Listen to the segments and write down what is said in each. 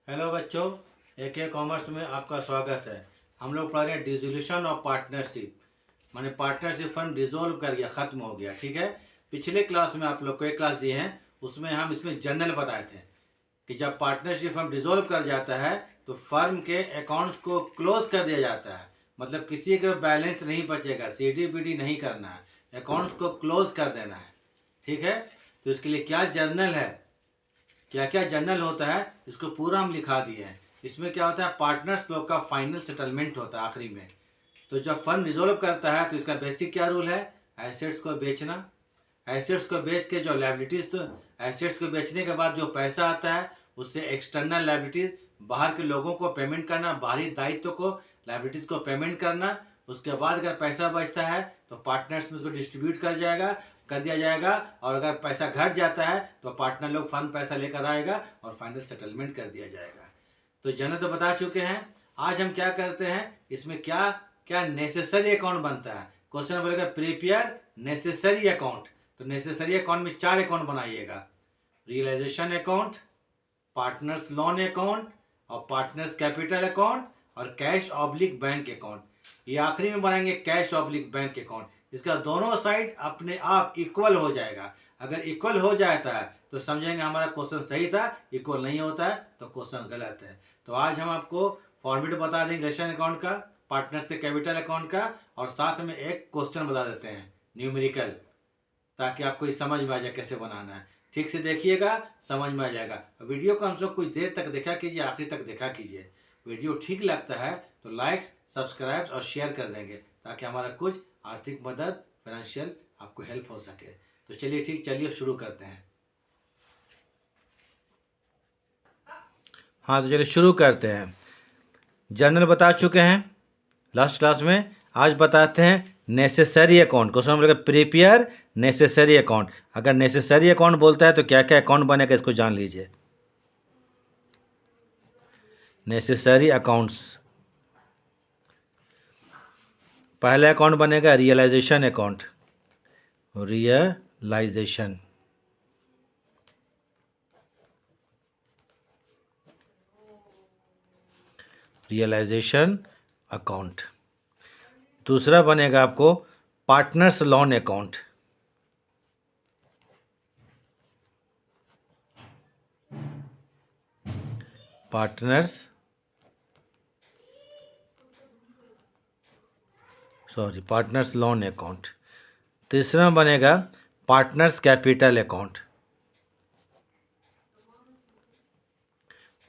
Hello बच्चों, AK commerce में आपका स्वागत है। हम लोग पढ़ रहे हैं डिसोल्यूशन ऑफ पार्टनरशिप, माने पार्टनरशिप फर्म डिसॉल्व कर गया, ख़त्म हो गया। ठीक है, पिछले क्लास में आप लोग को एक क्लास दिए हैं, उसमें हम इसमें जनरल बताए थे कि जब पार्टनरशिप फर्म डिसॉल्व कर जाता है तो फर्म के अकाउंट्स को क्लोज कर दिया जाता है। मतलब किसी का बैलेंस नहीं बचेगा, CDBD नहीं करना है, अकाउंट्स को क्लोज कर देना है। ठीक है, तो इसके लिए क्या जर्नल है, क्या क्या जर्नल होता है, इसको पूरा हम लिखा दिए हैं। इसमें क्या होता है, पार्टनर्स लोग का फाइनल सेटलमेंट होता है आखिरी में। तो जब फर्म रिजोल्व करता है तो इसका बेसिक क्या रूल है, एसेट्स को बेचना। एसेट्स को बेच के जो लाइबिलिटीज, तो एसेट्स को बेचने के बाद जो पैसा आता है उससे एक्सटर्नल लाइबिलिटीज, बाहर के लोगों को पेमेंट करना, बाहरी दायित्व को, लाइबिलिटीज को पेमेंट करना। उसके बाद अगर पैसा बचता है तो पार्टनर्स में उसको डिस्ट्रीब्यूट कर दिया जाएगा, और अगर पैसा घट जाता है तो पार्टनर लोग फंड पैसा लेकर आएगा और फाइनल सेटलमेंट कर दिया जाएगा। तो जनरल तो बता चुके हैं। आज हम क्या करते हैं, इसमें क्या क्या नेसेसरी अकाउंट बनता है। क्वेश्चन बोलेगा प्रिपेयर नेसेसरी अकाउंट। तो नेसेसरी अकाउंट में 4 अकाउंट बनाइएगा, realisation account, partners loan account, और पार्टनर्स कैपिटल अकाउंट, और कैश ऑब्लिक बैंक अकाउंट। ये आखिरी में बनाएंगे कैश ऑब्लिक बैंक अकाउंट। इसका दोनों साइड अपने आप इक्वल हो जाएगा। अगर इक्वल हो जाता है तो समझेंगे हमारा क्वेश्चन सही था, इक्वल नहीं होता है तो क्वेश्चन गलत है। तो आज हम आपको फॉर्मेट बता देंगे रिलेशन अकाउंट का, पार्टनर से कैपिटल अकाउंट का, और साथ में एक क्वेश्चन बता देते हैं न्यूमेरिकल, ताकि आपको ये समझ में आ जाए कैसे बनाना है। ठीक से देखिएगा, समझ में आ जाएगा। वीडियो को हम सब कुछ देर तक देखा कीजिए, आखिरी तक देखा कीजिए। वीडियो ठीक लगता है तो लाइक्स, सब्सक्राइब और शेयर कर देंगे, ताकि हमारा कुछ आर्थिक मदद, फाइनेंशियल आपको हेल्प हो सके। तो चलिए ठीक, चलिए शुरू करते हैं। हाँ, तो चलिए शुरू करते हैं। जर्नल बता चुके हैं लास्ट क्लास में, आज बताते हैं necessary account. Question number prepare necessary account. अगर नेसेसरी अकाउंट बोलता है तो क्या क्या अकाउंट बनेगा, इसको जान लीजिए। नेसेसरी अकाउंट्स, पहला अकाउंट बनेगा realisation account. Realisation, realisation account. दूसरा बनेगा आपको partners loan account. Partners partners loan account. तीसरा बनेगा partners capital account.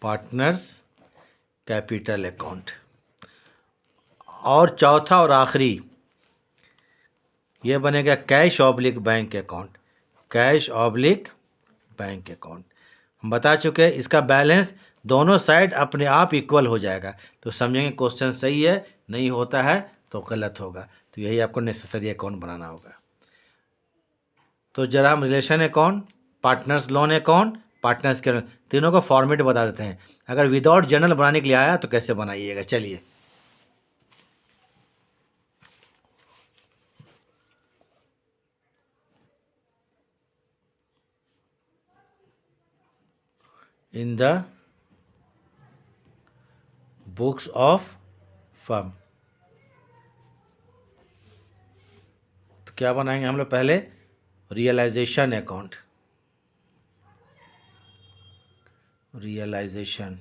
Partners capital account. और चौथा और आखिरी ये बनेगा cash oblique bank account. Cash oblique bank account हम बता चुके हैं, इसका बैलेंस दोनों साइड अपने आप इक्वल हो जाएगा। तो समझेंगे क्वेश्चन सही है, नहीं होता है तो गलत होगा। तो यही आपको नेसेसरी अकाउंट बनाना होगा। तो जरा हम realisation account, partners loan account, partners के तीनों का फॉर्मेट बता देते हैं। अगर विदाउट जर्नल बनाने के लिए आया तो कैसे बनाइएगा, चलिए। In the books of firm, तो क्या बनाएंगे हम लोग, पहले रियलाइजेशन अकाउंट। रियलाइजेशन,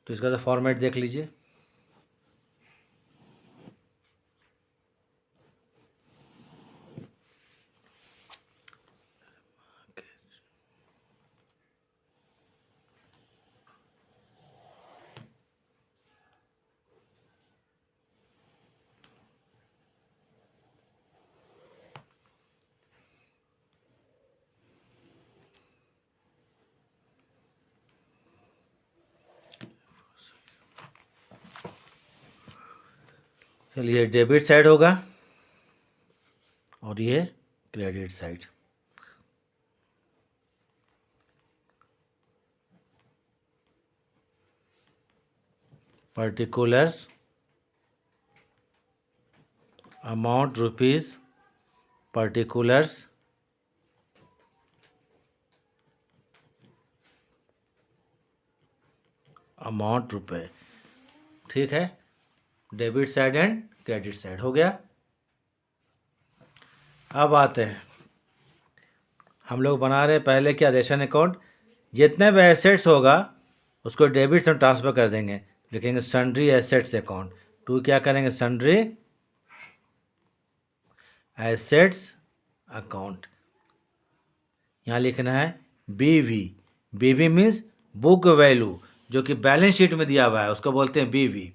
तो इसका तो फॉर्मेट देख लीजिए। चलिए, डेबिट साइड होगा और ये credit side. Particulars amount rupees particulars amount रुपए, ठीक है। Debit side and credit side हो गया। अब आते हैं, हम लोग बना रहे हैं पहले क्या, रेशन अकाउंट। जितने भी एसेट्स होगा उसको डेबिट से ट्रांसफ़र कर देंगे, लिखेंगे सन्ड्री एसेट्स अकाउंट। टू क्या करेंगे, सन्ड्री एसेट्स अकाउंट। यहाँ लिखना है बीवी। बीवी मीन्स बुक वैल्यू, जो कि बैलेंस शीट में दिया हुआ है उसको बोलते हैं बीवी।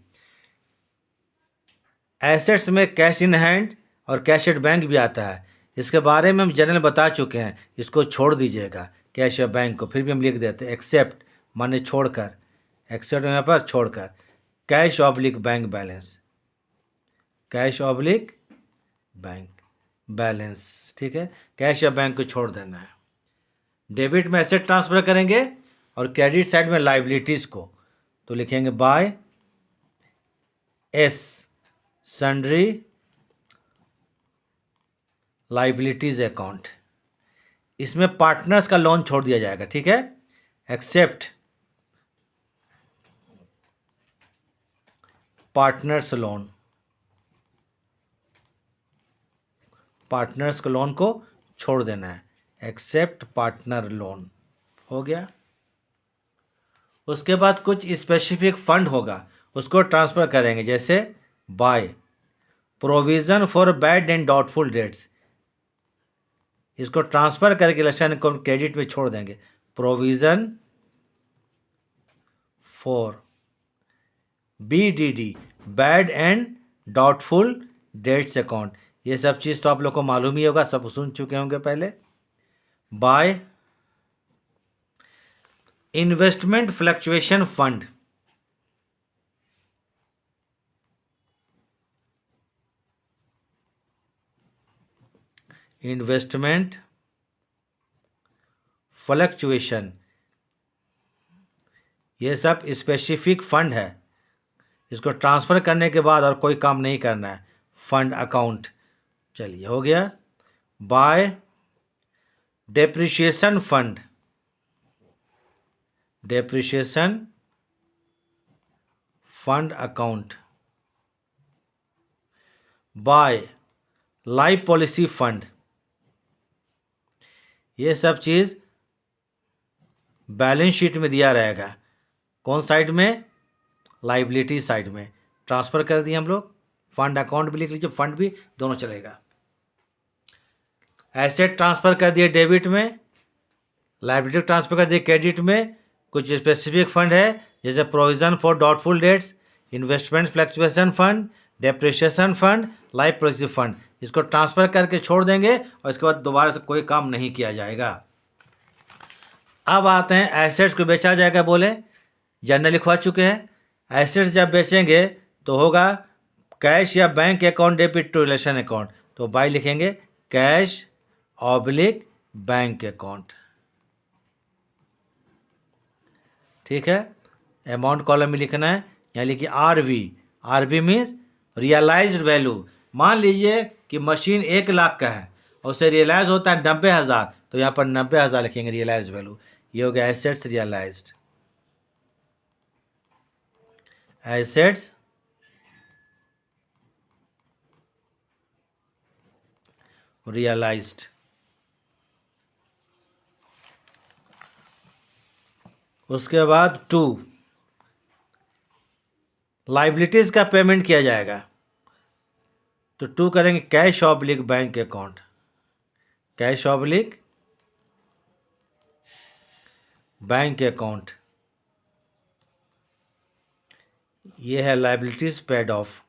एसेट्स में कैश इन हैंड और कैश एट बैंक भी आता है, इसके बारे में हम जनरल बता चुके हैं, इसको छोड़ दीजिएगा कैश या बैंक को। फिर भी हम लिख देते हैं एक्सेप्ट माने छोड़कर, एक्सेप्ट यहाँ पर छोड़कर, cash oblique bank balance, cash oblique bank balance, ठीक है। कैश या बैंक को छोड़ देना है। डेबिट में एसेट ट्रांसफर करेंगे और क्रेडिट साइड में लाइबिलिटीज़ को, तो लिखेंगे by S sundry liabilities account. इसमें पार्टनर्स का लोन छोड़ दिया जाएगा, ठीक है। एक्सेप्ट पार्टनर्स लोन, पार्टनर्स के लोन को छोड़ देना है, एक्सेप्ट पार्टनर लोन हो गया। उसके बाद कुछ स्पेसिफिक फंड होगा उसको ट्रांसफ़र करेंगे, जैसे by provision for bad and doubtful debts, इसको ट्रांसफ़र करके लक्षण को क्रेडिट में छोड़ देंगे, provision for BDD bad and doubtful debts account. ये सब चीज़ तो आप लोग को मालूम ही होगा, सब सुन चुके होंगे पहले। By investment fluctuation fund, investment fluctuation, ये सब स्पेसिफिक फंड है, इसको ट्रांसफ़र करने के बाद और कोई काम नहीं करना है, फंड अकाउंट। चलिए हो गया। By depreciation fund, depreciation fund account. By life policy fund, ये सब चीज़ बैलेंस शीट में दिया रहेगा, कौन साइड में, लाइबिलिटी साइड में। ट्रांसफ़र कर दिए हम लोग, फंड अकाउंट भी लिख लीजिए, फंड भी दोनों चलेगा। एसेट ट्रांसफ़र कर दिए डेबिट में, लाइबिलिटी ट्रांसफ़र कर दिए क्रेडिट में। कुछ स्पेसिफिक फंड है जैसे provision for doubtful debts, investment fluctuation fund, depreciation fund, life policy fund, इसको ट्रांसफ़र करके छोड़ देंगे और इसके बाद दोबारा से कोई काम नहीं किया जाएगा। अब आते हैं एसेट्स को बेचा जाएगा, बोले जनरल लिखवा चुके हैं। एसेट्स जब बेचेंगे तो होगा कैश या bank account debit to relation account, तो बाय लिखेंगे कैश ऑब्लिक बैंक अकाउंट, ठीक है। अमाउंट कॉलम में लिखना है, यहाँ लिखिए RV मीन्स रियलाइज्ड वैल्यू। मान लीजिए कि मशीन 1 लाख का है और उसे रियलाइज होता है 90,000, तो यहाँ पर 90,000 लिखेंगे रियलाइज वैल्यू। ये हो गया एसेट्स रियलाइज्ड, एसेट्स रियलाइज्ड। उसके बाद 2 लाइबिलिटीज़ का पेमेंट किया जाएगा, तो 2 करेंगे cash oblique bank account, cash oblique bank account. ये है liabilities paid of,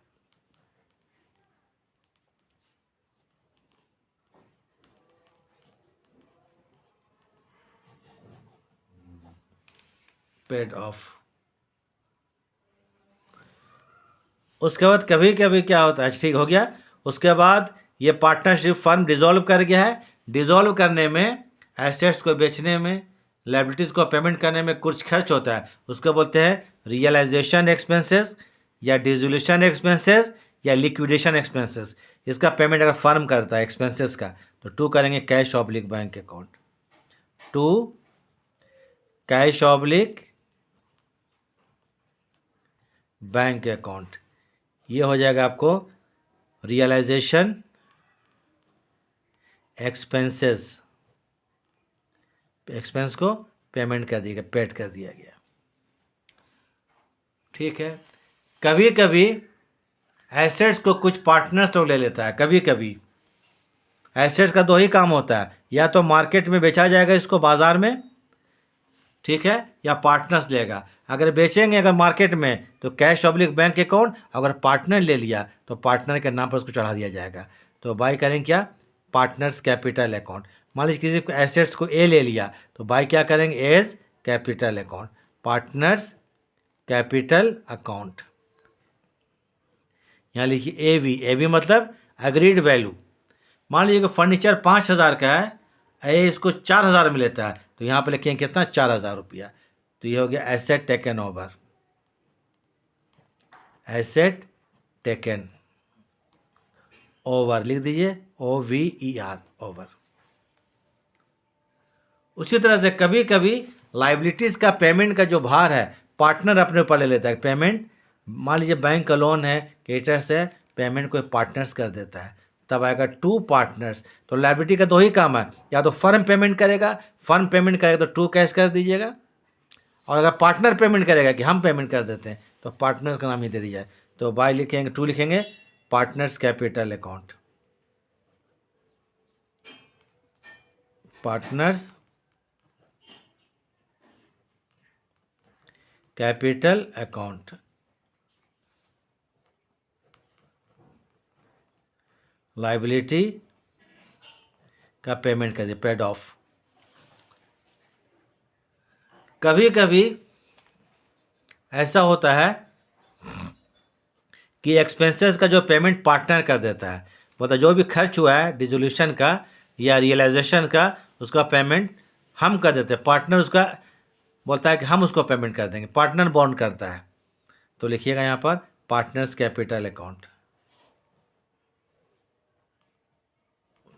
paid of. उसके बाद कभी कभी क्या होता है, ठीक हो गया। उसके बाद ये पार्टनरशिप फर्म डिसॉल्व कर गया है। डिसॉल्व करने में, एसेट्स को बेचने में, लाइबिलिटीज़ को पेमेंट करने में कुछ खर्च होता है, उसको बोलते हैं रियलाइजेशन एक्सपेंसेस या डिसोल्यूशन एक्सपेंसेस या लिक्विडेशन एक्सपेंसेस। इसका पेमेंट अगर फर्म करता है एक्सपेंसेस का तो टू करेंगे cash oblique bank account, to cash oblique bank account. ये हो जाएगा आपको रियलाइजेशन एक्सपेंसेस, एक्सपेंस को पेमेंट कर दिया गया, पेड कर दिया गया। ठीक है। कभी कभी एसेट्स को कुछ पार्टनर्स तो ले लेता है, कभी कभी एसेट्स का दो ही काम होता है, या तो मार्केट में बेचा जाएगा इसको बाजार में, ठीक है, या पार्टनर्स लेगा। अगर बेचेंगे अगर मार्केट में तो कैश ऑब्लिक बैंक अकाउंट, अगर पार्टनर ले लिया तो पार्टनर के नाम पर उसको चढ़ा दिया जाएगा। तो बाई करेंगे क्या, पार्टनर्स कैपिटल अकाउंट। मान लीजिए किसी एसेट्स को ए ले लिया तो बाई क्या करेंगे, A's capital account, partners capital account. यहाँ लिखिए ए वी मतलब एग्रीड वैल्यू। मान लीजिए कि फर्नीचर 5,000 का है, ए इसको 4,000 में लेता है, तो यहाँ पे लिखेंगे कितना, 4,000 रुपया। तो ये हो गया asset taken over, asset taken over लिख दीजिए, OVER, ओवर। उसी तरह से कभी कभी लाइबिलिटीज़ का पेमेंट का जो भार है पार्टनर अपने ऊपर ले लेता है पेमेंट। मान लीजिए बैंक का लोन है, क्रेडिटर्स है, पेमेंट कोई पार्टनर्स कर देता है, तब आएगा टू पार्टनर्स। तो लाइबिलिटी का दो ही काम है, या तो फर्म पेमेंट करेगा, फर्म पेमेंट करेगा तो टू कैश कर दीजिएगा, और अगर पार्टनर पेमेंट करेगा कि हम पेमेंट कर देते हैं तो पार्टनर्स का नाम ही दे दीजिए। तो बाय लिखेंगे, टू लिखेंगे partners capital account, partners capital account. Liability का पेमेंट कर दिए, पेड ऑफ। कभी कभी ऐसा होता है कि एक्सपेंसेस का जो पेमेंट पार्टनर कर देता है, मतलब जो भी खर्च हुआ है डिसोल्यूशन का या रियलाइजेशन का, उसका पेमेंट हम कर देते हैं, पार्टनर उसका बोलता है कि हम उसको पेमेंट कर देंगे, पार्टनर बॉन्ड करता है। तो लिखिएगा यहाँ पर partners capital account,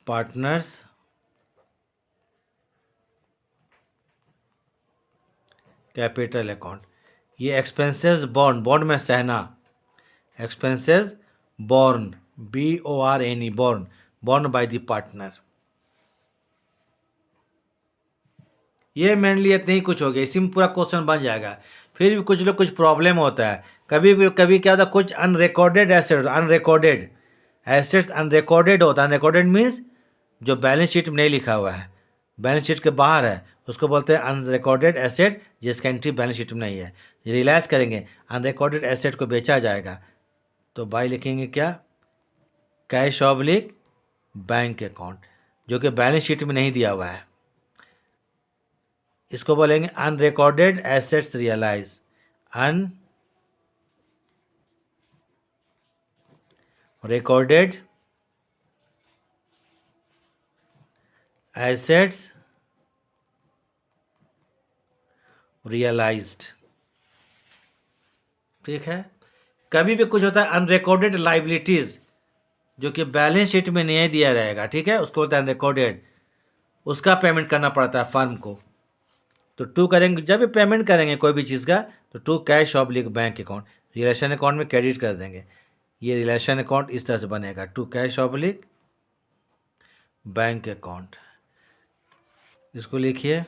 partners capital account. ये एक्सपेंसेस बॉन्ड, बॉन्ड में सहना, expenses born, BORNE, born, born by the partner. ये मेनली इतने ही कुछ हो गया, इसी में पूरा क्वेश्चन बन जाएगा। फिर भी कुछ लोग कुछ प्रॉब्लम होता है, कभी क्या होता है, कुछ unrecorded assets, unrecorded assets unrecorded होता है। अनरिकॉर्डेड मीन्स जो बैलेंस शीट में नहीं लिखा हुआ है, बैलेंस शीट के बाहर है, उसको बोलते हैं अनरिकॉर्डेड एसेट, जिसका एंट्री बैलेंस शीट में नहीं है। रियलाइज करेंगे अनरिकॉर्डेड एसेट को बेचा जाएगा तो बाय लिखेंगे क्या, कैश ऑब्लिक बैंक अकाउंट, जो कि बैलेंस शीट में नहीं दिया हुआ है। इसको बोलेंगे unrecorded assets realise, unrecorded assets realised. ठीक है। कभी भी कुछ होता है अनरिकॉर्डेड लाइबिलिटीज, जो कि बैलेंस शीट में नहीं दिया रहेगा, ठीक है, उसको बोलते हैं अनरिकॉर्डेड, उसका पेमेंट करना पड़ता है फर्म को। तो टू करेंगे, जब भी पेमेंट करेंगे कोई भी चीज़ का तो to cash oblique bank account, relation account में क्रेडिट कर देंगे। ये रिलेशन अकाउंट इस तरह से बनेगा, to cash oblique bank account. इसको लिखिए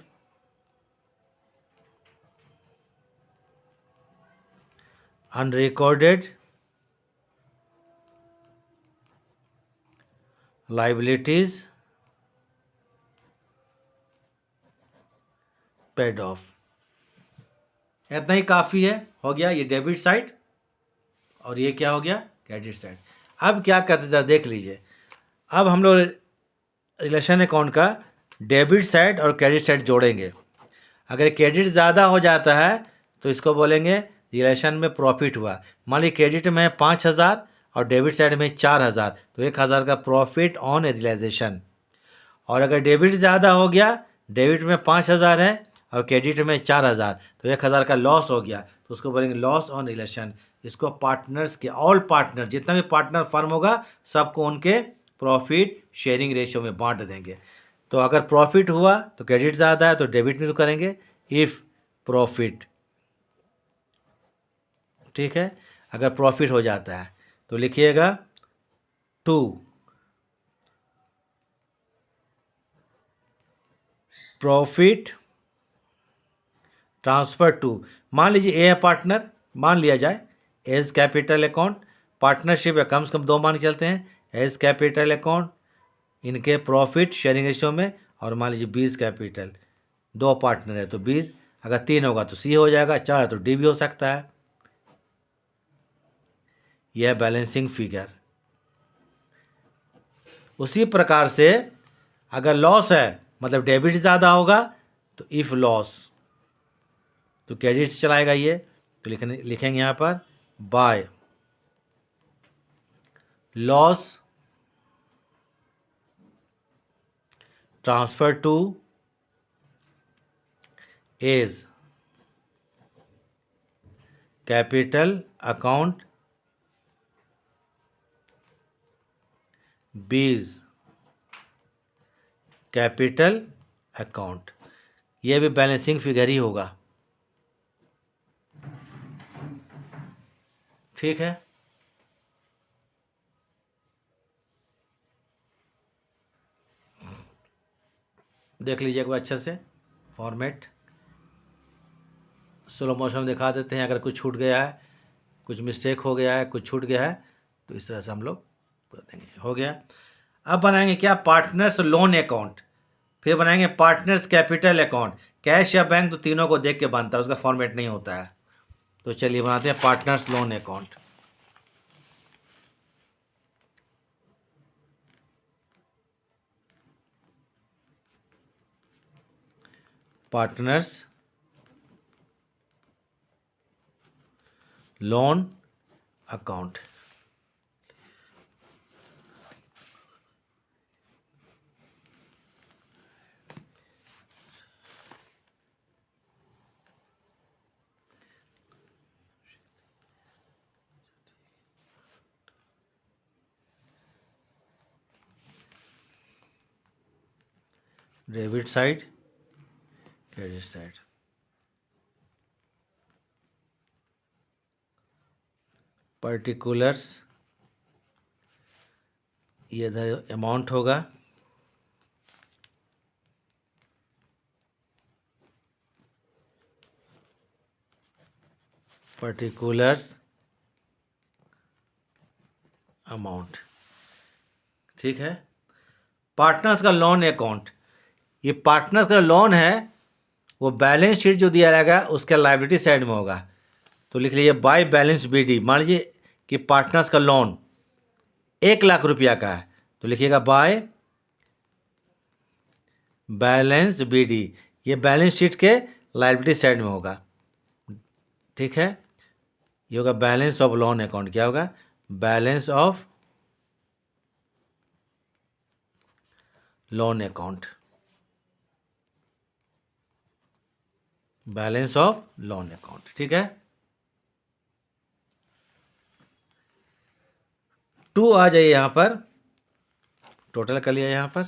अनरिकॉर्डेड लाइबिलिटीज पेड ऑफ। इतना ही काफ़ी है, हो गया ये डेबिट साइड और ये क्या हो गया, क्रेडिट साइड। अब क्या करते जरा देख लीजिए, अब हम लोग रिलेशन अकाउंट का डेबिट साइड और क्रेडिट साइड जोड़ेंगे। अगर क्रेडिट ज़्यादा हो जाता है तो इसको बोलेंगे रिलेशन में प्रॉफिट हुआ। मान लीजिए क्रेडिट में है 5,000 और डेबिट साइड में 4,000, तो 1,000 का प्रॉफिट ऑन रियलाइजेशन। और अगर डेबिट ज़्यादा हो गया, डेबिट में 5,000 है और क्रेडिट में 4,000, तो 1,000 का लॉस हो गया, तो उसको बोलेंगे लॉस ऑन रिलेशन। इसको पार्टनर्स के, ऑल पार्टनर, जितना भी पार्टनर फर्म होगा सबको उनके प्रॉफिट शेयरिंग रेशियो में बांट देंगे। तो अगर प्रॉफिट हुआ तो क्रेडिट ज़्यादा है तो डेबिट में तो करेंगे, इफ़ प्रॉफिट, ठीक है। अगर प्रॉफिट हो जाता है तो लिखिएगा टू प्रॉफिट ट्रांसफर टू, मान लीजिए ए है पार्टनर, मान लिया जाए एज कैपिटल अकाउंट, पार्टनरशिप है, कम से कम दो मान के चलते हैं, एज कैपिटल अकाउंट इनके प्रॉफिट शेयरिंग रेशियो में, और मान लीजिए 20 कैपिटल, दो पार्टनर है तो 20, अगर 3 होगा तो सी हो जाएगा, 4 है तो डी भी हो सकता है। यह बैलेंसिंग फिगर। उसी प्रकार से अगर लॉस है मतलब डेबिट ज़्यादा होगा तो इफ़ लॉस, तो क्रेडिट चलाएगा ये, तो लिखेंगे यहाँ पर by loss transfer to A's capital account B's capital account, ये भी बैलेंसिंग फिगर ही होगा, ठीक है। देख लीजिए एक बार अच्छे से फॉर्मेट, स्लो मोशन में दिखा देते हैं, अगर कुछ छूट गया है, कुछ मिस्टेक हो गया है, कुछ छूट गया है तो इस तरह से हम लोग कर देंगे। हो गया। अब बनाएंगे क्या, पार्टनर्स लोन अकाउंट, फिर बनाएंगे पार्टनर्स कैपिटल अकाउंट, कैश या बैंक तो तीनों को देख के बनता है, उसका फॉर्मेट नहीं होता है। तो चलिए बनाते हैं partners loan account. Partners loan account, debit side credit side, particulars ये इधर अमाउंट होगा, पर्टिकुलर्स अमाउंट, ठीक है। पार्टनर्स का लोन अकाउंट, ये पार्टनर्स का लोन है, वो बैलेंस शीट जो दिया रहेगा उसके लायबिलिटी साइड में होगा, तो लिख लीजिए बाय बैलेंस बीडी। मान लीजिए कि पार्टनर्स का लोन 1 लाख रुपया का है तो लिखिएगा बाय बैलेंस बीडी, ये बैलेंस शीट के लायबिलिटी साइड में होगा, ठीक है। ये होगा बैलेंस ऑफ लोन अकाउंट, क्या होगा, balance of loan account, balance of loan account, ठीक है। 2 आ जाइए यहाँ पर, टोटल कर लिया यहाँ पर,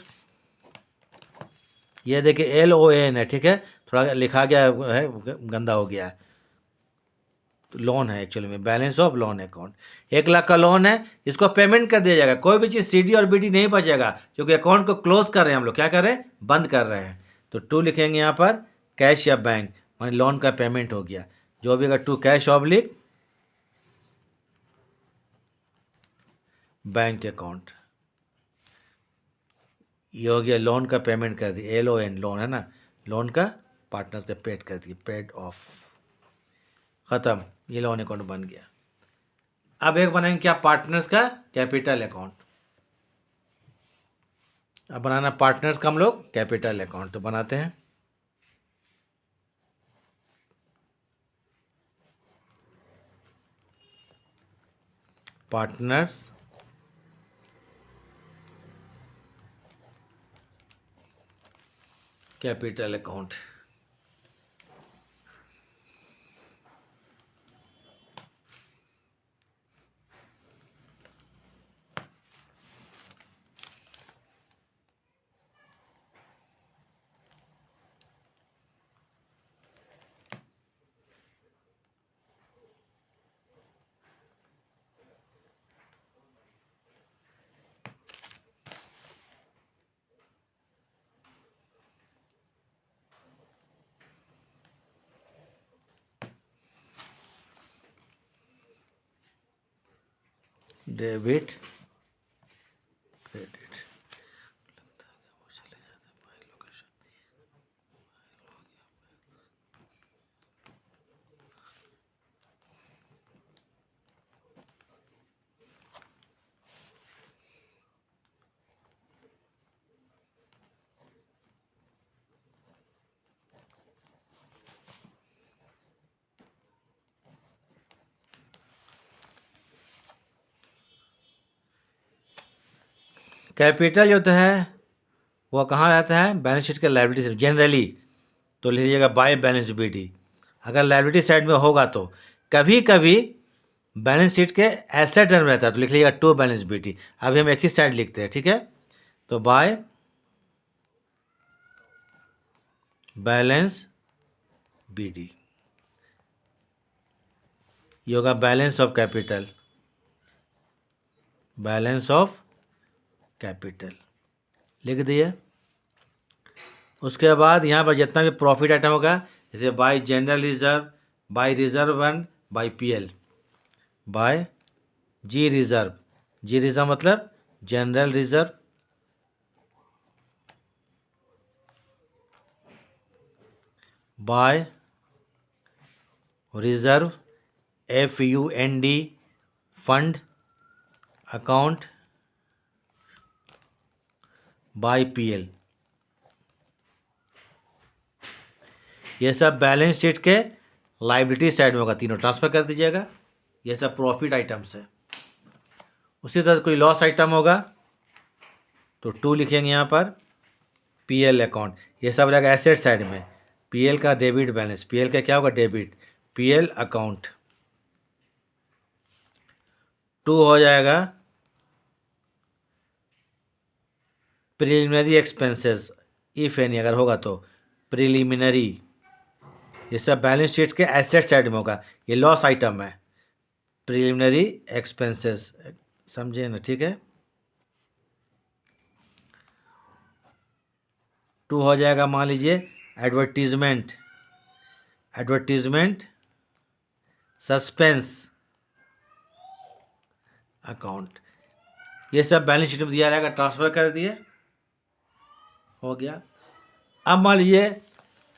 ये देखिए LON है, ठीक है, थोड़ा लिखा गया है गंदा हो गया है, तो लोन है एक्चुअली में, balance of loan account, 1 lakh का लोन है, इसको पेमेंट कर दिया जाएगा, कोई भी चीज़ CD और BD नहीं बचेगा, क्योंकि अकाउंट को क्लोज कर रहे हैं हम लोग, क्या कर रहे हैं, बंद कर रहे हैं। तो 2 लिखेंगे यहाँ पर कैश या बैंक, मान लोन का पेमेंट हो गया, जो भी अगर 2 कैश ऑब्लिक बैंक अकाउंट, ये हो गया लोन का पेमेंट कर दिया, LON लोन है ना, लोन का पार्टनर से पेड कर दिया, पेड ऑफ, ख़त्म, ये लोन अकाउंट बन गया। अब एक बनाएंगे क्या, पार्टनर्स का कैपिटल अकाउंट। अब बनाना पार्टनर्स का हम लोग कैपिटल अकाउंट, तो बनाते हैं partners capital account. Debit credit. Capital जो होता है वो कहाँ रहता है? बैलेंस शीट के लायबिलिटी साइड जनरली, तो लिख लीजिएगा बाय बैलेंस बीटी। अगर लायबिलिटी साइड में होगा तो कभी कभी बैलेंस शीट के एसेट में रहता है तो लिख लीजिएगा टू बैलेंस बीटी। अभी हम एक ही साइड लिखते हैं, ठीक है? तो बाय बैलेंस बीडी ये होगा balance of capital, balance of capital लिख दिए। उसके बाद यहाँ पर जितना भी प्रॉफिट आइटम होगा, जैसे by general reserve, by reserve one, by PL, by G reserve. G reserve मतलब general reserve, by reserve FUND fund account, by PL. ये सब बैलेंस शीट के लायबिलिटी साइड में होगा, तीनों ट्रांसफर कर दीजिएगा। ये सब प्रॉफिट आइटम्स है। उसी तरह कोई लॉस आइटम होगा तो टू लिखेंगे यहाँ पर, पीएल अकाउंट। ये सब रहेगा एसेट साइड में। पीएल का डेबिट बैलेंस, पीएल का क्या होगा? Debit, PL account. टू हो जाएगा प्रिलिमिनरी एक्सपेंसेस, इफ एनी अगर होगा तो प्रिलिमिनरी। ये सब बैलेंस शीट के एसेट साइड में होगा, ये लॉस आइटम है। प्रिलिमिनरी एक्सपेंसेस, समझे ना? ठीक है। टू हो जाएगा मान लीजिए एडवर्टीजमेंट, एडवर्टीजमेंट सस्पेंस अकाउंट। ये सब बैलेंस शीट में दिया रहेगा, ट्रांसफर कर दिए, हो गया। अब मान लीजिए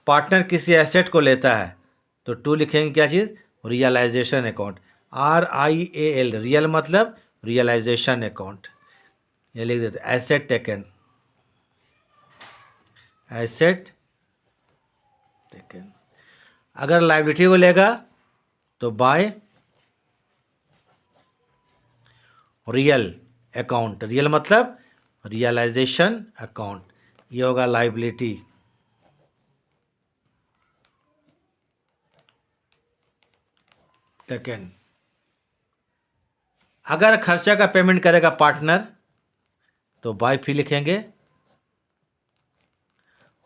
पार्टनर किसी एसेट को लेता है तो टू लिखेंगे क्या चीज़? रियलाइजेशन अकाउंट, RIAL, रियल मतलब रियलाइजेशन अकाउंट। ये लिख देते एसेट टेकन, एसेट टेकन। अगर लायबिलिटी को लेगा तो बाय रियल अकाउंट, रियल मतलब रियलाइजेशन अकाउंट, ये होगा लायबिलिटी। टेकन। अगर खर्चा का पेमेंट करेगा पार्टनर तो बाय फी लिखेंगे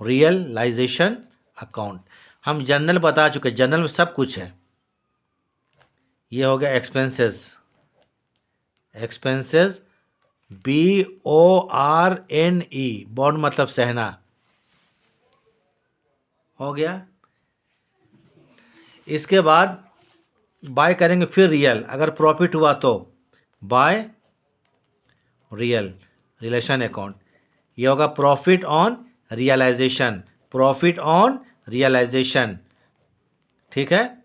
रियलाइजेशन अकाउंट। हम जनरल बता चुके, जनरल में सब कुछ है। ये हो गया एक्सपेंसेस, एक्सपेंसेस BORNE, बॉन्ड मतलब सहना, हो गया। इसके बाद बाय करेंगे फिर रियल, अगर प्रॉफिट हुआ तो बाय रियल, रिलेशन अकाउंट। ये होगा profit on realisation, profit on realisation, ठीक है।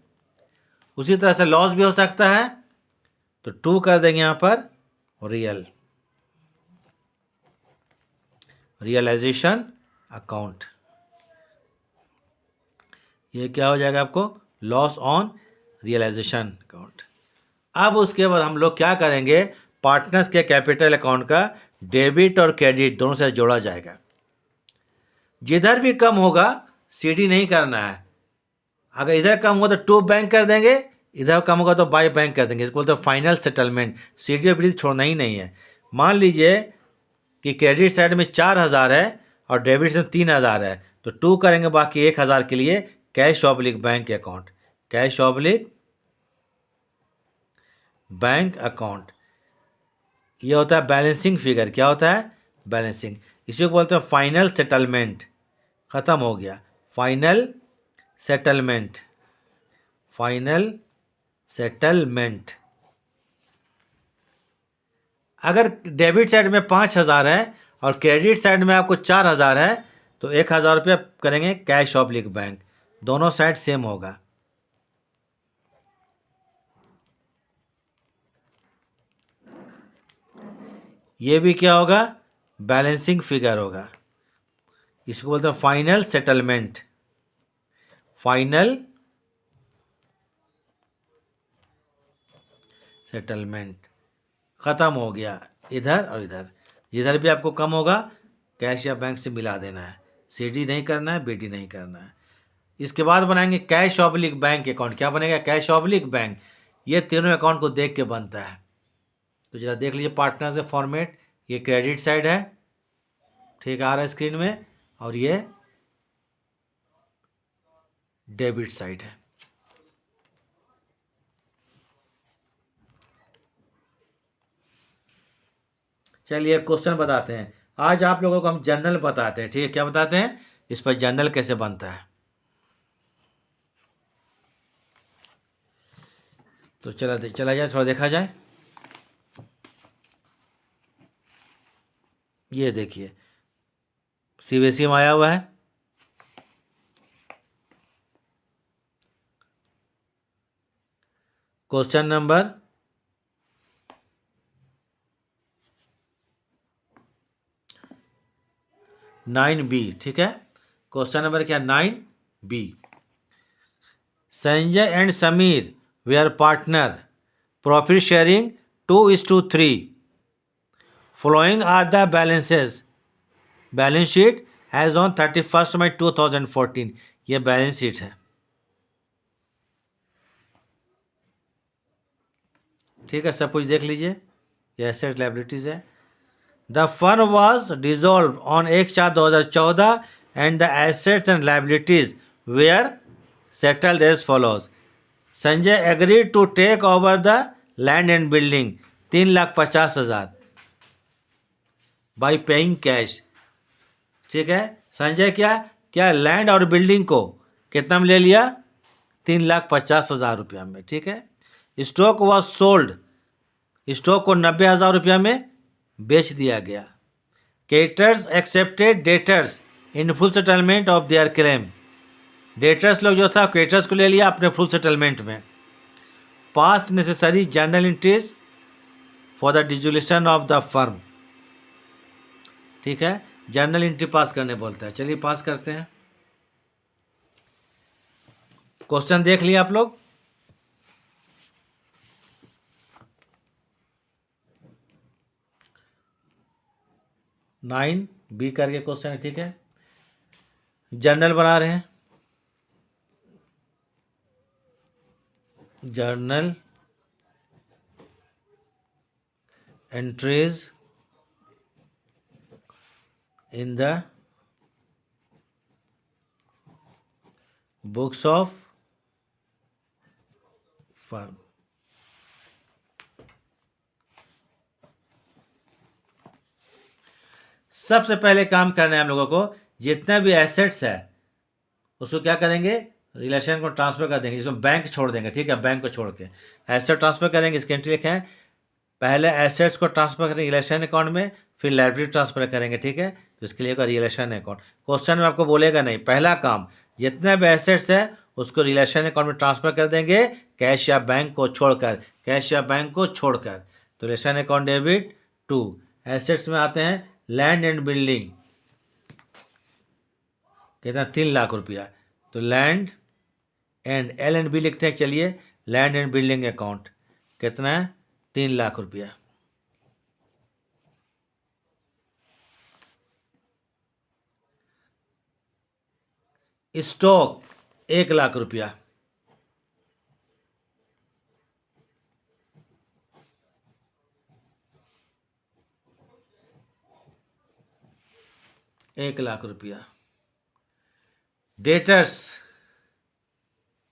उसी तरह से लॉस भी हो सकता है तो टू कर देंगे यहाँ पर रियल, रियलाइजेशन अकाउंट। ये क्या हो जाएगा आपको? Loss on realisation account. अब उसके बाद हम लोग क्या करेंगे? पार्टनर्स के कैपिटल अकाउंट का डेबिट और क्रेडिट दोनों से जोड़ा जाएगा। जिधर भी कम होगा CD नहीं करना है। अगर इधर कम होगा तो टू बैंक कर देंगे, इधर कम होगा तो बाय बैंक कर देंगे। इसको बोलते हैं फाइनल सेटलमेंट। CD और BD छोड़ना ही नहीं है। मान लीजिए कि क्रेडिट साइड में 4,000 है और डेबिट साइड में 3,000 है तो टू करेंगे बाकी 1,000 के लिए cash oblique bank account, cash oblique bank account. ये होता है बैलेंसिंग फिगर। क्या होता है? बैलेंसिंग। इसी को बोलते हैं फाइनल सेटलमेंट। ख़त्म हो गया, फाइनल सेटलमेंट, फाइनल सेटलमेंट। अगर डेबिट साइड में 5,000 है और क्रेडिट साइड में आपको 4,000 है तो 1,000 रुपया करेंगे कैश ऑब्लिक बैंक, दोनों साइड सेम होगा। ये भी क्या होगा, बैलेंसिंग फिगर होगा। इसको बोलते हैं फाइनल सेटलमेंट। फाइनल सेटलमेंट ख़त्म हो गया इधर और इधर, जिधर भी आपको कम होगा कैश या बैंक से मिला देना है, सीडी नहीं करना है, बीडी नहीं करना है। इसके बाद बनाएंगे कैश ऑब्लिक बैंक अकाउंट। क्या बनेगा, कैश ऑब्लिक बैंक। ये तीनों अकाउंट को देख के बनता है। तो जरा देख लीजिए पार्टनर से फॉर्मेट, ये क्रेडिट साइड है, ठीक आ रहा है स्क्रीन में, और ये डेबिट साइड है। चलिए क्वेश्चन बताते हैं। आज आप लोगों को हम जर्नल बताते हैं, ठीक है। क्या बताते हैं, इस पर जर्नल कैसे बनता है। तो चला जाए, थोड़ा देखा जाए। ये देखिए सीबीएसई में आया हुआ है। क्वेश्चन नंबर 9B, ठीक है। क्वेश्चन नंबर क्या, 9B। Sanjay and Sameer were partner, profit sharing 2:3। Following are the balances, balance sheet as on 31 May 2014। ये बैलेंस शीट है, ठीक है। सब कुछ देख लीजिए, ये एसेट लायबिलिटीज है। The firm was dissolve on 1/4/2014 and the assets and liabilities were settled as follows. Sanjay agreed to take over the land and building 3,50,000 by paying cash, ठीक है। संजय क्या क्या लैंड और बिल्डिंग को कितना में ले लिया, 3,50,000 रुपया में, ठीक है। स्टॉक वॉज सोल्ड, स्टॉक को 90,000 रुपया में बेच दिया गया। Creditors accepted debtors in full settlement of their claim, debtors लोग जो था क्रेडिटर्स को ले लिया अपने फुल सेटलमेंट में। पास necessary journal entries for the dissolution of the firm, ठीक है। जर्नल एंट्री पास करने बोलता है, चलिए पास करते हैं। क्वेश्चन देख लिया आप लोग। नाइन बी करके क्वेश्चन है, ठीक है। जर्नल बना रहे हैं, journal entries in the books of firm. सबसे पहले काम करना है हम लोगों को, जितना भी एसेट्स है उसको क्या करेंगे, रिलेशन को ट्रांसफर कर देंगे। इसमें बैंक छोड़ देंगे, ठीक है। बैंक को छोड़ के एसेट ट्रांसफर करेंगे। इसके एंट्री लिखे हैं, पहले एसेट्स को ट्रांसफर करेंगे रिलेशन अकाउंट में, फिर लायबिलिटी ट्रांसफर करेंगे, ठीक है। तो इसके लिए रिलेशन अकाउंट। क्वेश्चन में आपको बोलेगा नहीं, पहला काम जितने भी एसेट्स है उसको रिलेशन अकाउंट में ट्रांसफर कर देंगे, कैश या बैंक को छोड़कर, कैश या बैंक को छोड़कर। तो realisation account debit to. Assets में आते हैं लैंड एंड बिल्डिंग, कितना, 3,00,000 रुपया। तो लैंड एंड L&B लिखते हैं, चलिए। लैंड एंड बिल्डिंग अकाउंट कितना है, 3,00,000 रुपया। स्टॉक 1,00,000 रुपया। ₹1,00,000। डेटर्स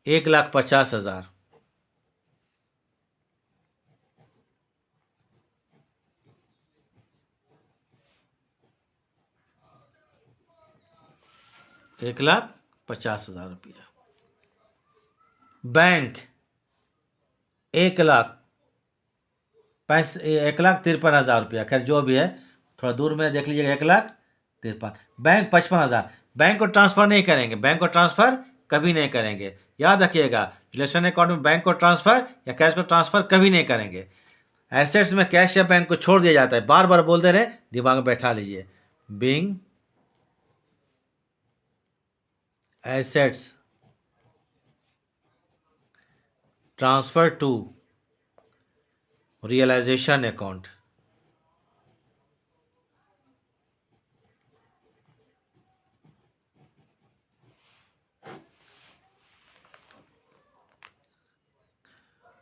1,50,000। ₹1,50,000। बैंक 1,00,000 1,53,000 रुपया, खैर जो भी है, थोड़ा दूर में देख लीजिएगा, 1,53,000। बैंक 55,000, बैंक को ट्रांसफ़र नहीं करेंगे, बैंक को ट्रांसफ़र कभी नहीं करेंगे, याद रखिएगा। रिलेशन अकाउंट में बैंक को ट्रांसफ़र या कैश को ट्रांसफ़र कभी नहीं करेंगे। एसेट्स में कैश या बैंक को छोड़ दिया जाता है, बार बार बोलते रहे, दिमाग में बैठा लीजिए। Being assets transfer to realisation account.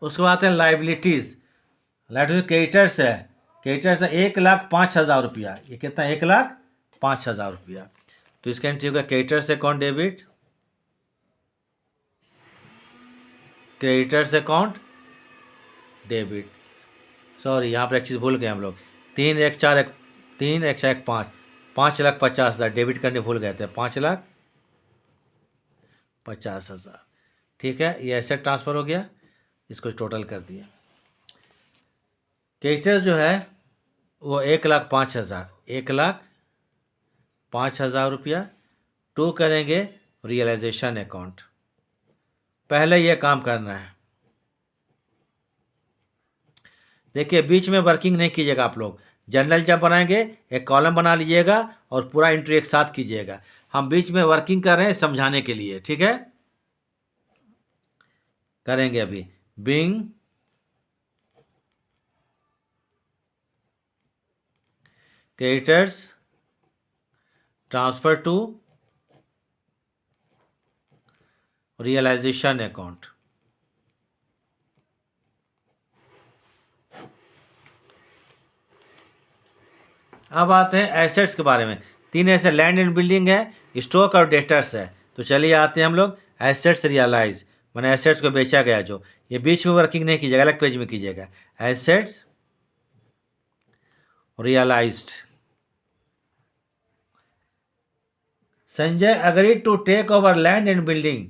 उसके बाद है लाइबिलिटीज। लाइबिलिटी क्रेडिटर्स है, क्रेडिटर्स है 1,05,000 रुपया। ये कितना, 1,05,000 रुपया। तो इसका एंट्री होगा creditors account debit, creditors account debit. Sorry, यहाँ पर एक चीज़ भूल गए हम लोग, 3,1,4,1,5 5,50,000 डेबिट करने भूल गए थे, 5,50,000। ठीक है, ये एसेट ट्रांसफ़र हो गया, इसको टोटल कर दिया। क्रेडिटर जो है वो 1,05,000, 1,05,000 रुपया टू करेंगे रियलाइजेशन अकाउंट। पहले ये काम करना है। देखिए, बीच में वर्किंग नहीं कीजिएगा आप लोग। जनरल जब बनाएंगे एक कॉलम बना लीजिएगा और पूरा एंट्री एक साथ कीजिएगा। हम बीच में वर्किंग कर रहे हैं समझाने के लिए, ठीक है। करेंगे अभी। Being creditors transfer to realisation account. अब आते हैं एसेट्स के बारे में। 3 ऐसे लैंड एंड बिल्डिंग है, स्टॉक और डेटर्स है। तो चलिए आते हैं हम लोग एसेट्स रियलाइज, मैंने एसेट्स को बेचा गया जो, ये बीच में वर्किंग नहीं कीजिएगा, अलग पेज में कीजिएगा। Assets realised. Sanjay agree to take over land and building.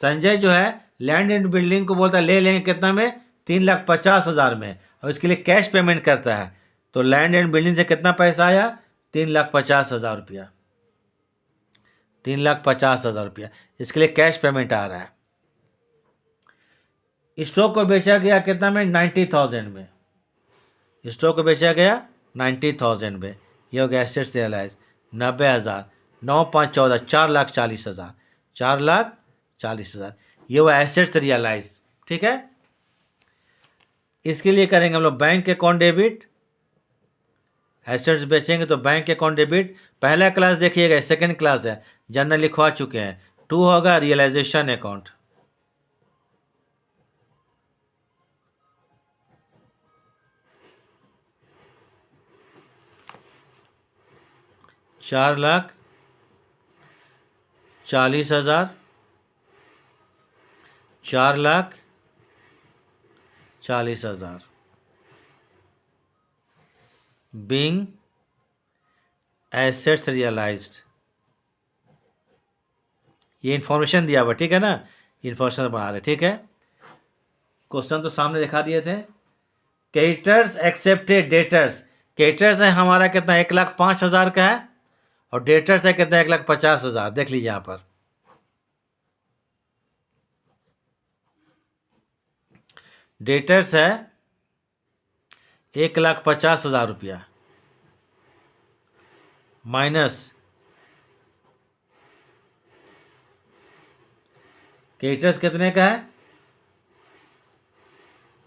Sanjay जो है लैंड एंड बिल्डिंग को बोलता है ले लेंगे कितना में, 3,50,000 में, और इसके लिए कैश पेमेंट करता है। तो लैंड एंड बिल्डिंग से कितना पैसा आया, 3,50,000 रुपया, 3,50,000 रुपया, इसके लिए कैश पेमेंट आ रहा है। स्टॉक को बेचा गया कितना में, 90,000 में। स्टॉक को बेचा गया 90,000 में। ये हो गया एसेट्स रियलाइज। 90,000, 9,5,14, 4,40,000, 4,40,000, ये वो एसेट्स रियलाइज। ठीक है, इसके लिए करेंगे हम लोग बैंक अकाउंट डेबिट। एसेट्स बेचेंगे तो बैंक अकाउंट डेबिट। पहला क्लास देखिएगा, सेकंड क्लास है, जनरल लिखवा चुके हैं। टू होगा realisation account. ₹4,40,000, ₹4,40,000। Being assets realised. ये इन्फॉर्मेशन दिया हुआ, ठीक है ना, इन्फॉर्मेशन बना रहे, ठीक है। क्वेश्चन तो सामने दिखा दिए थे। Creditors accepted debtors. क्रेडिटर्स है हमारा कितना, 1,05,000 का है, और डेटर्स है कितना, 1,50,000। देख लीजिए यहाँ पर डेटर्स है 1,50,000 रुपया, माइनस क्रेडिटर्स कितने का है,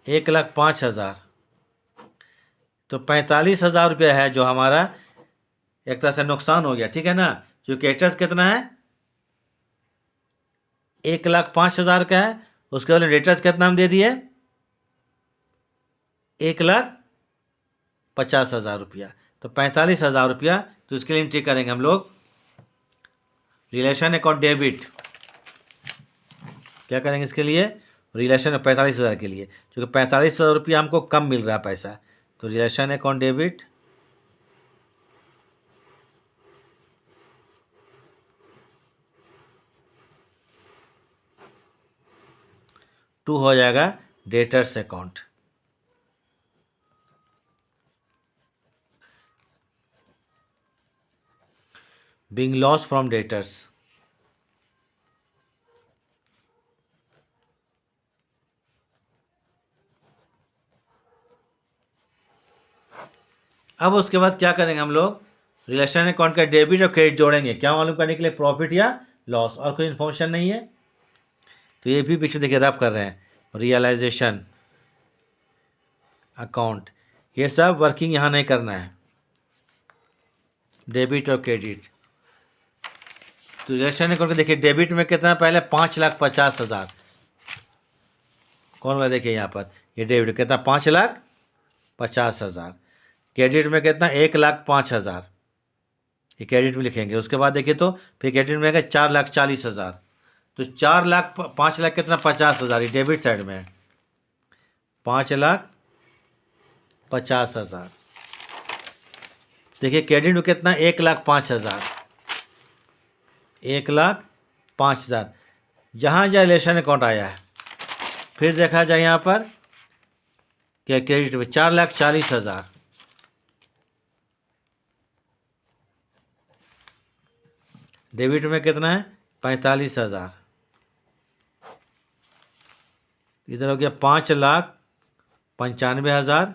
1,05,000। तो 45,000 रुपया है जो हमारा एक तरह से नुकसान हो गया, ठीक है ना। जो क्रेडिटर्स कितना है, 1,05,000 का है, उसके बाद डेटर्स कितना हम दे दिए, 1,50,000 रुपया। तो 45,000 रुपया। तो इसके लिए एंट्री करेंगे हम लोग रिलेशन अकाउंट डेबिट। क्या करेंगे इसके लिए, रिलेशन 45,000 के लिए, क्योंकि 45,000 रुपया हमको कम मिल रहा है पैसा। तो रिलेशन अकाउंट डेबिट टू हो जाएगा debtors account. Being loss from debtors. अब उसके बाद क्या करेंगे हम लोग, रिलेशन अकाउंट का डेबिट और क्रेडिट जोड़ेंगे, क्या मालूम करने के लिए, प्रॉफिट या लॉस, और कोई इन्फॉर्मेशन नहीं है। तो ये भी पीछे देखिए रब कर रहे हैं, रियलाइजेशन अकाउंट, ये सब वर्किंग यहाँ नहीं करना है, डेबिट और क्रेडिट। तो रिलेशन अकाउंट देखिए डेबिट में कितना, पहले 5,50,000, कौन वाला देखिए यहाँ पर, ये डेबिट कितना 5,50,000, क्रेडिट में कितना 1,05,000, ये क्रेडिट में लिखेंगे। उसके बाद देखिए तो फिर क्रेडिट में 4,40,000, तो 4,00,000 5,00,000 कितना 50,000, ये डेबिट साइड में है, 5,50,000। देखिए क्रेडिट में कितना 1,05,000, 1,05,000, जहाँ जहाँ रिलेशन अकाउंट आया है। फिर देखा जाए यहाँ पर क्या, क्रेडिट में 4,40,000, डेबिट में कितना है 45,000, इधर हो गया 5,95,000,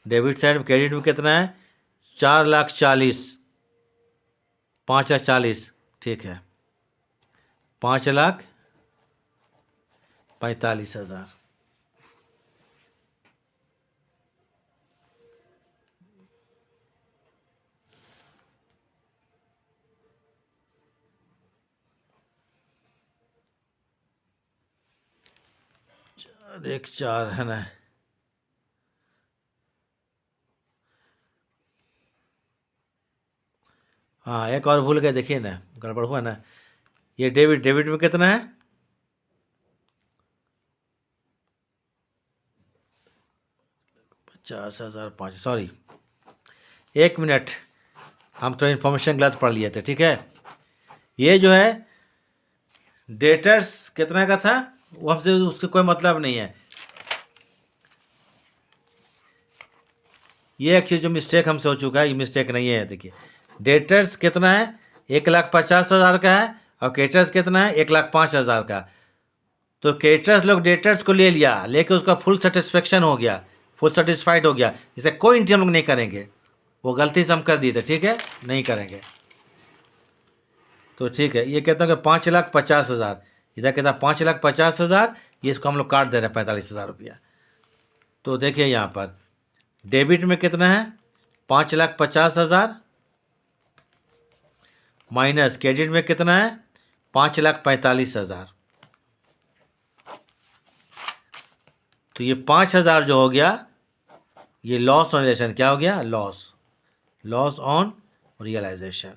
डेबिट साइड में। क्रेडिट में कितना है 4,40,000, 5,40,000, ठीक है, 5,45,000। एक 4 है ना, हाँ एक और भूल गए, देखिए ना गड़बड़ हुआ ना, ये डेबिट में कितना है 50,000, 5, सॉरी 1 मिनट, हम तो इन्फॉर्मेशन गलत पढ़ लिए थे, ठीक है। ये जो है डेटर्स कितना का था, वो हमसे उससे कोई मतलब नहीं है। ये एक चीज़ जो मिस्टेक हमसे हो चुका है, ये मिस्टेक नहीं है। देखिए डेटर्स कितना है 1,50,000 का है, और क्रेडिटर्स कितना है 1,05,000 का। तो क्रेडिटर्स लोग डेटर्स को ले लिया, लेके उसका फुल सेटिस्फेक्शन हो गया, फुल सेटिस्फाइड हो गया, इसे कोई इंतजाम लोग नहीं करेंगे, वो गलती से हम कर दिए थे, ठीक है, नहीं करेंगे। तो ठीक है, ये कहता हूँ कि 5,50,000, इधर कहता 5,50,000, ये इसको हम लोग काट दे रहे हैं 45,000 रुपया। तो देखिए यहाँ पर डेबिट में कितना है 5,50,000, माइनस क्रेडिट में कितना है 5,45,000। तो ये 5,000 जो हो गया, ये लॉस ऑन रियलाइजेशन, क्या हो गया, लॉस ऑन रियलाइजेशन।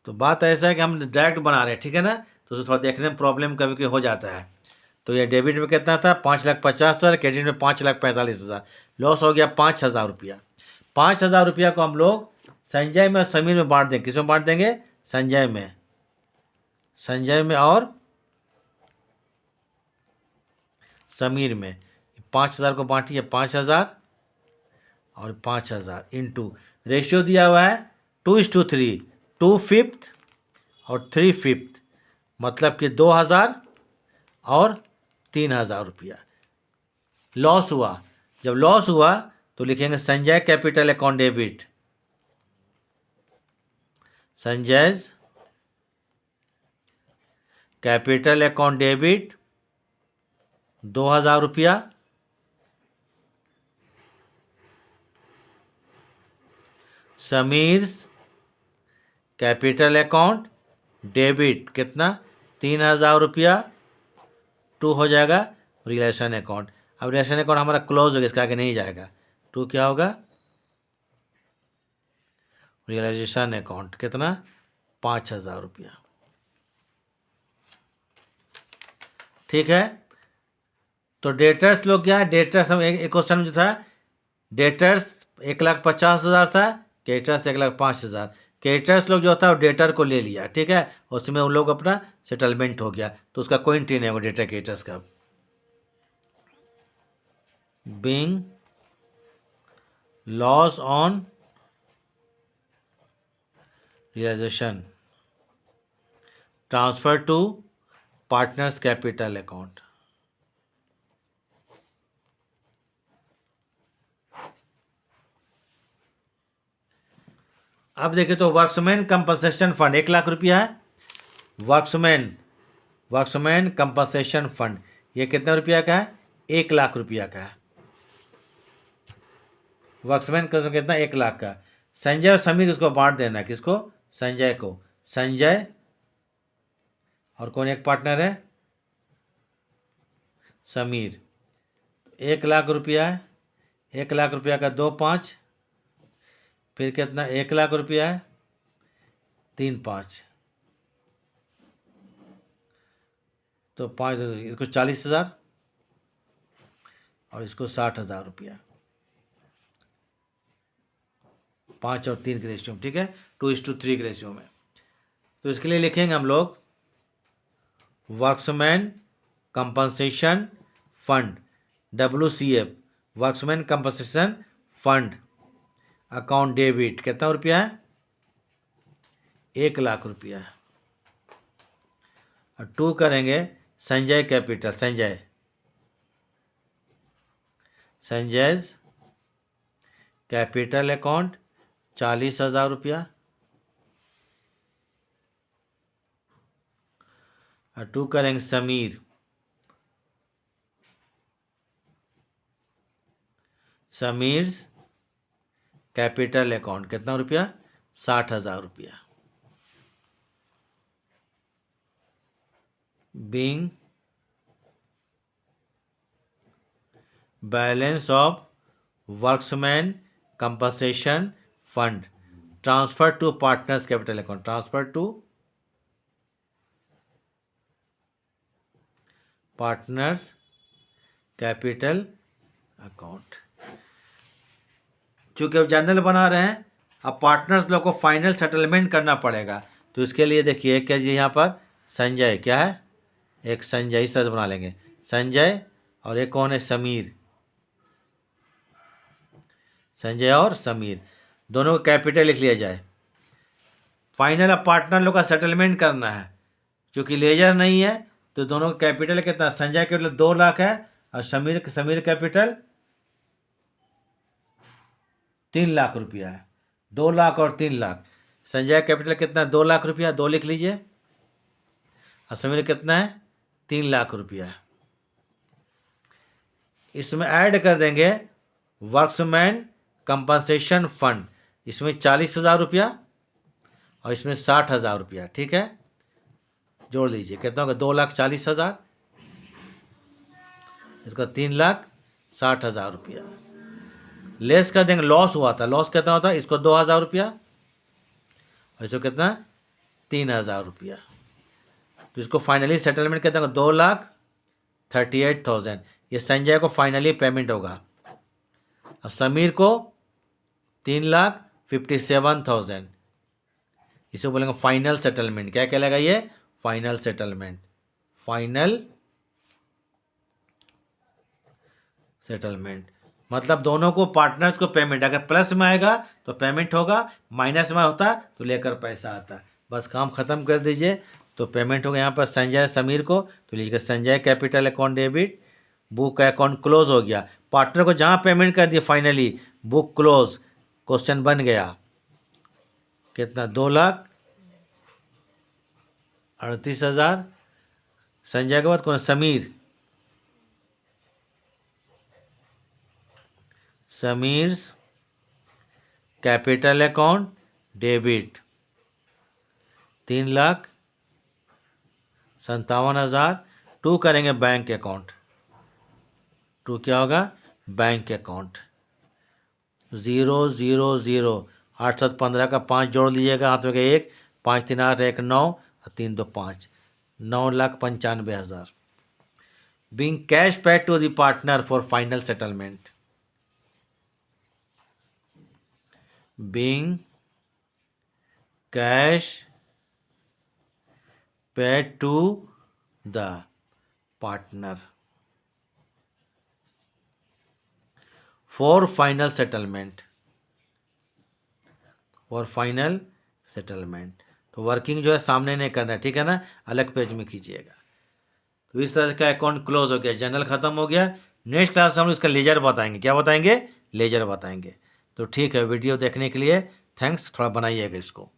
तो बात ऐसा है कि हम डायरेक्ट बना रहे हैं, ठीक है ना, तो उसे थोड़ा देखने में प्रॉब्लम कभी कभी हो जाता है। तो ये डेबिट में कितना था 5,50,000, क्रेडिट में 5,45,000, लॉस हो गया 5,000 रुपया। 5,000 रुपया को हम लोग संजय में और समीर में बांट देंगे। किसमें बांट देंगे, संजय में और समीर में। 5,000 को बांटिए, 5,000 और 5,000 इंटू, रेशियो दिया हुआ है 2:3, 2/5 और 3/5, मतलब कि 2,000 और 3,000 रुपया लॉस हुआ। जब लॉस हुआ तो लिखेंगे Sanjay capital account debit, Sanjay capital account debit 2,000 रुपया, समीर कैपिटल अकाउंट डेबिट कितना 3,000 रुपया, टू हो जाएगा रिलेशन अकाउंट। अब रिलेशन अकाउंट हमारा क्लोज हो गया, इसका आगे नहीं जाएगा, टू क्या होगा रियलाइजेशन अकाउंट कितना 5,000 रुपया, ठीक है। तो डेटर्स लोग क्या, डेटर्स हम एक क्वेश्चन जो था, डेटर्स 1,50,000 था, क्रेडिटर्स 1,05,000। क्रेडिटर्स लोग जो था वो डेटर को ले लिया, ठीक है, उसमें उन लोग अपना सेटलमेंट हो गया, तो उसका कोई एंट्री नहीं होगा डेटर क्रेडिटर्स का। Being loss on realization transfer to partners capital account. अब देखें तो वर्क्समैन कंपनसेशन फंड 1 लाख रुपया है। वर्क्समैन कंपनसेशन फंड ये कितना रुपया का है? 1 लाख रुपया का है। वर्क्समैन का कितना? 1 लाख का। संजय और समीर उसको बांट देना है। किसको? संजय को। संजय और कौन एक पार्टनर है? समीर। 1 लाख रुपया है। 1 लाख रुपया का 2 5, फिर कितना? 1 लाख रुपया है 3 5, तो 5, इसको 40,000 और इसको 60,000 रुपया, 5 और 3 के रेशियो में। ठीक है, 2:3 के रेशियो में। तो इसके लिए लिखेंगे हम लोग workmen compensation fund, WCF, workmen compensation fund account debit कितना रुपया है? 1 लाख रुपया है। और 2 करेंगे Sanjay capital, Sanjay's capital account 40,000 रुपया। और 2 करेंगे समीर्स कैपिटल अकाउंट कितना रुपया? 60,000 रुपया। Being balance of workmen's compensation fund transfer to partners capital account, transfer to partners capital account. चूंकि अब जनरल बना रहे हैं, अब पार्टनर्स लोग को फाइनल सेटलमेंट करना पड़ेगा। तो इसके लिए देखिए क्या जी, यहाँ पर संजय क्या है? एक संजय सर बना लेंगे, संजय, और एक कौन है? समीर। संजय और समीर दोनों का कैपिटल लिख लिया जाए। फाइनल अब पार्टनर लोग का सेटलमेंट करना है। क्योंकि लेजर नहीं है तो दोनों का कैपिटल कितना? संजय कैपिटल 2 लाख है और समीर कैपिटल 3 लाख रुपया है। 2 लाख और 3 लाख। संजय कैपिटल कितना? 2 लाख रुपया, 2 लिख लीजिए। और समीर कितना है? 3 लाख रुपया है। इसमें ऐड कर देंगे वर्क्समैन कंपनसेशन फंड, इसमें 40,000 रुपया और इसमें 60,000 रुपया। ठीक है, जोड़ लीजिए कितना होगा? 2,40,000, इसका 3,60,000 रुपया। लेस कर देंगे, लॉस हुआ था। लॉस कितना होता है? इसको 2,000 रुपया और इसको कितना? 3,000 रुपया। तो इसको फाइनली सेटलमेंट कितना होगा? 2,38,000। ये संजय को फाइनली पेमेंट होगा। और समीर को 3,57,000। इसे बोलेंगे फाइनल सेटलमेंट। क्या कहलाएगा ये? Final settlement. फाइनल सेटलमेंट मतलब दोनों को पार्टनर्स को पेमेंट, अगर प्लस में आएगा तो पेमेंट होगा, माइनस में होता तो लेकर पैसा आता। बस काम खत्म कर दीजिए तो पेमेंट होगा। यहाँ पर संजय समीर को तो लीजिएगा Sanjay capital account debit, book का अकाउंट क्लोज हो गया। पार्टनर को जहाँ पेमेंट कर दिया फाइनली, बुक क्लोज, क्वेश्चन बन गया। कितना? 2,38,000। संजय के बाद कौन? Sameers capital account debit 3,57,000। 2 करेंगे बैंक अकाउंट। 2 क्या होगा? Bank account 000। 8 7 15 का 5 जोड़ लीजिएगा, हाथ में का 1, 5 3 8 1 9 और 3 2 5, 9,95,000। Being cash paid to the partner for final settlement. Being cash paid to the partner for final settlement, settlement. तो वर्किंग जो है सामने नहीं करना है, ठीक है ना, अलग पेज में कीजिएगा। तो इस तरह का अकाउंट क्लोज हो गया, जनरल खत्म हो गया। नेक्स्ट क्लास हम इसका लेजर बताएंगे। क्या बताएंगे? लेजर बताएंगे। तो ठीक है, वीडियो देखने के लिए थैंक्स। थोड़ा बनाइएगा इसको।